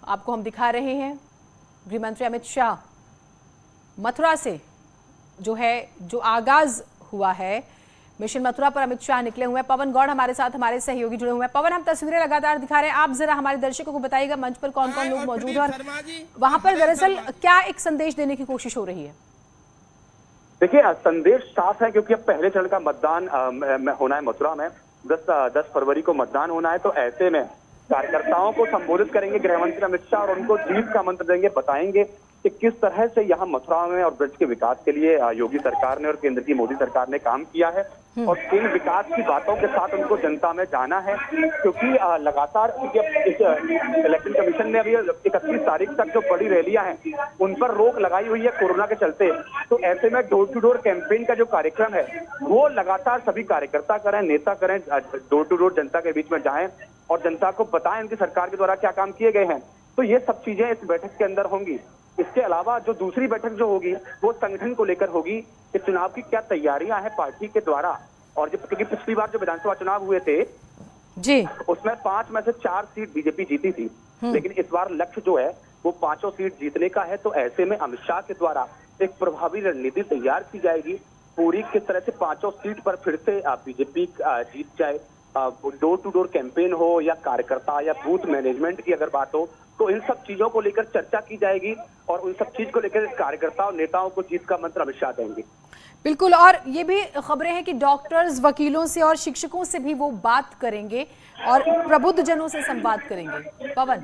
आपको हम दिखा रहे हैं गृह मंत्री अमित शाह मथुरा से जो आगाज हुआ है मिशन मथुरा पर अमित शाह निकले हुए हैं। पवन गौड़ हमारे साथ हमारे सहयोगी जुड़े हुए हैं। पवन, हम तस्वीरें लगातार दिखा रहे हैं, आप जरा हमारे दर्शकों को बताइएगा मंच पर कौन कौन लोग मौजूद हैं और वहां पर दरअसल क्या एक संदेश देने की कोशिश हो रही है। देखिए, संदेश साफ है क्योंकि अब पहले चरण का मतदान होना है मथुरा में। 10 फरवरी को मतदान होना है, तो ऐसे में कार्यकर्ताओं को संबोधित करेंगे गृह मंत्री अमित शाह और उनको जीत का मंत्र देंगे, बताएंगे कि किस तरह से यहाँ मथुरा में और ब्रज के विकास के लिए योगी सरकार ने और केंद्र की मोदी सरकार ने काम किया है और किन विकास की बातों के साथ उनको जनता में जाना है। क्योंकि लगातार इस इलेक्शन कमीशन ने अभी 31 तारीख तक जो बड़ी रैलियां हैं उन पर रोक लगाई हुई है कोरोना के चलते। तो ऐसे में डोर टू डोर कैंपेन का जो कार्यक्रम है वो लगातार सभी कार्यकर्ता करें, नेता करें, डोर टू डोर जनता के बीच में जाएं और जनता को बताएं उनकी सरकार के द्वारा क्या काम किए गए हैं। तो ये सब चीजें इस बैठक के अंदर होंगी। इसके अलावा जो दूसरी बैठक जो होगी वो संगठन को लेकर होगी कि चुनाव की क्या तैयारियां हैं पार्टी के द्वारा। और जब क्योंकि पिछली बार जो विधानसभा चुनाव हुए थे जी उसमें 5 में से 4 सीट बीजेपी जीती थी, लेकिन इस बार लक्ष्य जो है वो 5 सीट जीतने का है। तो ऐसे में अमित शाह के द्वारा एक प्रभावी रणनीति तैयार की जाएगी पूरी किस तरह से 5 सीट पर फिर से बीजेपी जीत जाए। डोर टू डोर कैंपेन हो या कार्यकर्ता या बूथ मैनेजमेंट की अगर बात हो तो इन सब चीजों को लेकर चर्चा की जाएगी और उन सब चीज को लेकर कार्यकर्ता और नेताओं को जीत का मंत्र अमित शाह देंगे। बिल्कुल, और ये भी खबरें हैं कि डॉक्टर्स, वकीलों से और शिक्षकों से भी वो बात करेंगे और प्रबुद्ध जनों से संवाद करेंगे। पवन,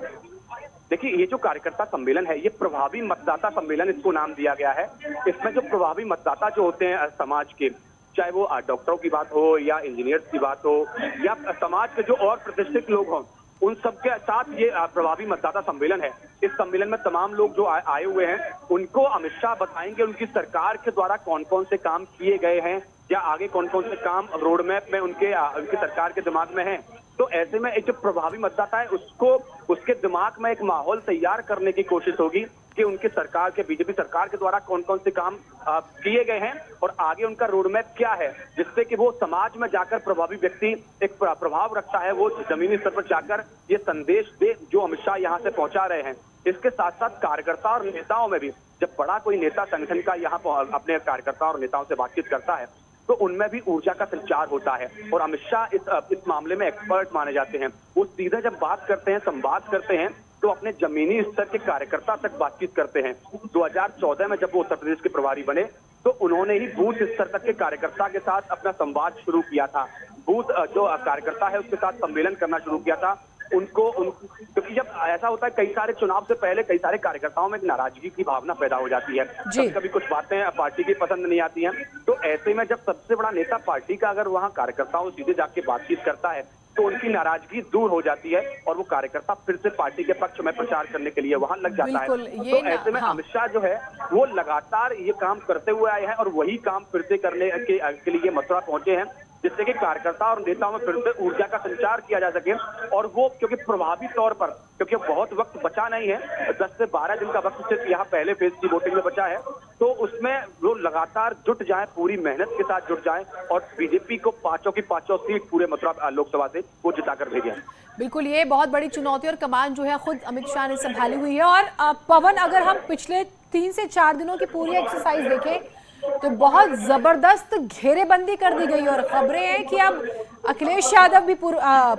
देखिए, ये जो कार्यकर्ता सम्मेलन है ये प्रभावी मतदाता सम्मेलन इसको नाम दिया गया है। इसमें जो प्रभावी मतदाता जो होते हैं समाज के, चाहे वो डॉक्टरों की बात हो या इंजीनियर्स की बात हो या समाज के जो और प्रतिष्ठित लोग हों, उन सबके साथ ये प्रभावी मतदाता सम्मेलन है। इस सम्मेलन में तमाम लोग जो आए हुए हैं उनको अमित शाह बताएंगे उनकी सरकार के द्वारा कौन कौन से काम किए गए हैं या आगे कौन कौन से काम रोड मैप में उनकी सरकार के दिमाग में है। तो ऐसे में एक जो प्रभावी मतदाता है उसको उसके दिमाग में एक माहौल तैयार करने की कोशिश होगी कि उनकी सरकार के बीजेपी सरकार के द्वारा कौन कौन से काम किए गए हैं और आगे उनका रोड मैप क्या है, जिससे कि वो समाज में जाकर प्रभावी व्यक्ति एक प्रभाव रखता है, वो जमीनी स्तर पर जाकर ये संदेश दे जो अमित शाह यहाँ से पहुंचा रहे हैं। इसके साथ साथ कार्यकर्ता और नेताओं में भी जब बड़ा कोई नेता संगठन का यहाँ अपने कार्यकर्ता और नेताओं से बातचीत करता है तो उनमें भी ऊर्जा का संचार होता है और अमित शाह इस मामले में एक्सपर्ट माने जाते हैं। वो सीधे जब बात करते हैं, संवाद करते हैं तो अपने जमीनी स्तर के कार्यकर्ता तक बातचीत करते हैं। 2014 में जब वो उत्तर प्रदेश के प्रभारी बने तो उन्होंने ही बूथ स्तर तक के कार्यकर्ता के साथ अपना संवाद शुरू किया था। बूथ जो कार्यकर्ता है उसके साथ सम्मेलन करना शुरू किया था। क्योंकि जब ऐसा होता है कई सारे चुनाव से पहले कई सारे कार्यकर्ताओं में एक नाराजगी की भावना पैदा हो जाती है, कभी कुछ बातें पार्टी की पसंद नहीं आती हैं। तो ऐसे में जब सबसे बड़ा नेता पार्टी का अगर वहां कार्यकर्ताओं से सीधे जाके बातचीत करता है तो उनकी नाराजगी दूर हो जाती है और वो कार्यकर्ता फिर से पार्टी के पक्ष में प्रचार करने के लिए वहां लग जाता है। तो ऐसे में अमित शाह जो है वो लगातार ये काम करते हुए आए हैं और वही काम फिर से करने के लिए मथुरा पहुंचे हैं, जिससे कि कार्यकर्ता और नेताओं में फिर से ऊर्जा का संचार किया जा सके और वो क्योंकि प्रभावी तौर पर क्योंकि बहुत वक्त बचा नहीं है, 10 से 12 दिन का वक्त सिर्फ यहाँ पहले फेज की वोटिंग में बचा है, तो उसमें वो लगातार जुट जाए, पूरी मेहनत के साथ जुट जाए और बीजेपी को 5 की 5 सीट पूरे मथुरा लोकसभा से वो जिताकर भेजें। बिल्कुल, ये बहुत बड़ी चुनौती और कमान जो है खुद अमित शाह ने संभाली हुई है। और पवन, अगर हम पिछले 3 से 4 दिनों की पूरी एक्सरसाइज देखें तो बहुत जबरदस्त घेरेबंदी कर दी गई और खबरें हैं कि अब अखिलेश यादव भी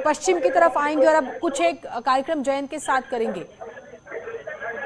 पश्चिम की तरफ आएंगे और अब कुछ एक कार्यक्रम जयंत के साथ करेंगे।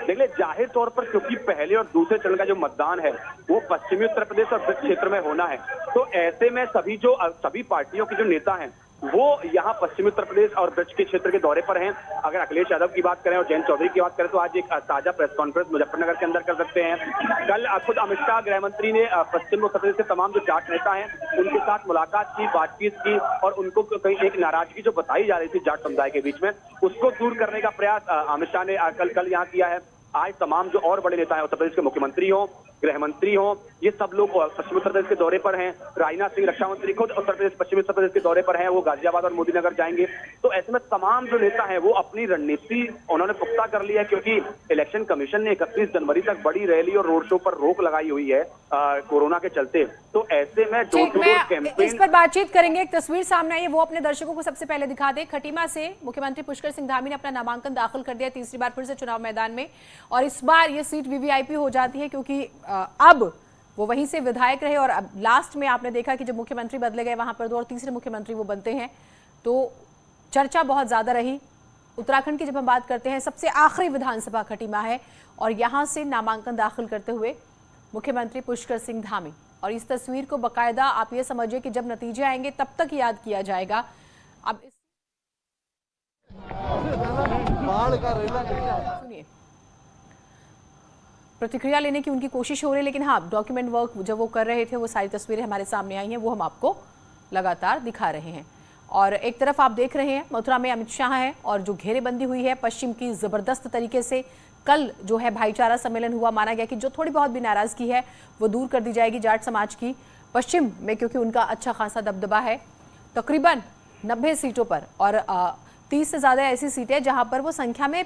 देखिए, जाहिर तौर पर क्योंकि पहले और दूसरे चरण का जो मतदान है वो पश्चिमी उत्तर प्रदेश और ब्रज क्षेत्र में होना है, तो ऐसे में सभी पार्टियों के जो नेता हैं वो यहाँ पश्चिमी उत्तर प्रदेश और ब्रज के क्षेत्र के दौरे पर हैं। अगर अखिलेश यादव की बात करें और जयंत चौधरी की बात करें तो आज एक ताजा प्रेस कॉन्फ्रेंस मुजफ्फरनगर के अंदर कर सकते हैं। कल खुद अमित शाह गृह मंत्री ने पश्चिम उत्तर प्रदेश के तमाम जो जाट नेता हैं उनके साथ मुलाकात की, बातचीत की और उनको कहीं एक नाराजगी जो बताई जा रही थी जाट समुदाय के बीच में उसको दूर करने का प्रयास अमित शाह ने कल यहाँ किया है। आज तमाम जो और बड़े नेता हैं, उत्तर प्रदेश के मुख्यमंत्री हों गृह मंत्री हों, ये सब लोग पश्चिमी उत्तर प्रदेश के दौरे पर हैं। राजनाथ सिंह रक्षा मंत्री खुद पश्चिमी उत्तर प्रदेश के दौरे पर हैं, वो गाजियाबाद और मोदीनगर जाएंगे। तो ऐसे में तमाम जो नेता हैं वो अपनी रणनीति उन्होंने पुख्ता कर ली है, क्योंकि इलेक्शन कमीशन ने 31 जनवरी तक बड़ी रैली और रोड शो पर रोक लगाई हुई है कोरोना के चलते। तो ऐसे में कैंपेन इस पर बातचीत करेंगे। एक तस्वीर सामने आई है, वो अपने दर्शकों को सबसे पहले दिखा दे। खटीमा से मुख्यमंत्री पुष्कर सिंह धामी ने अपना नामांकन दाखिल कर दिया तीसरी बार फिर से चुनाव मैदान में, और इस बार ये सीट वीवीआईपी हो जाती है, क्योंकि अब वो वहीं से विधायक रहे और अब लास्ट में आपने देखा कि जब मुख्यमंत्री बदले गए वहां पर दो और तीसरे मुख्यमंत्री वो बनते हैं, तो चर्चा बहुत ज्यादा रही। उत्तराखंड की जब हम बात करते हैं, सबसे आखिरी विधानसभा खटीमा है और यहां से नामांकन दाखिल करते हुए मुख्यमंत्री पुष्कर सिंह धामी। और इस तस्वीर को बकायदा आप ये समझिए कि जब नतीजे आएंगे तब तक याद किया जाएगा। अब सुनिए, प्रतिक्रिया लेने की उनकी कोशिश हो रही है, लेकिन हाँ, डॉक्यूमेंट वर्क जब वो कर रहे थे वो सारी तस्वीरें हमारे सामने आई हैं, वो हम आपको लगातार दिखा रहे हैं। और एक तरफ आप देख रहे हैं मथुरा में अमित शाह है और जो घेरेबंदी हुई है पश्चिम की जबरदस्त तरीके से। कल जो है भाईचारा सम्मेलन हुआ, माना गया कि जो थोड़ी बहुत भी नाराजगी है वो दूर कर दी जाएगी जाट समाज की पश्चिम में, क्योंकि उनका अच्छा खासा दबदबा है तकरीबन 90 सीटों पर, और 30 से ज्यादा ऐसी सीटें जहां पर वो संख्या में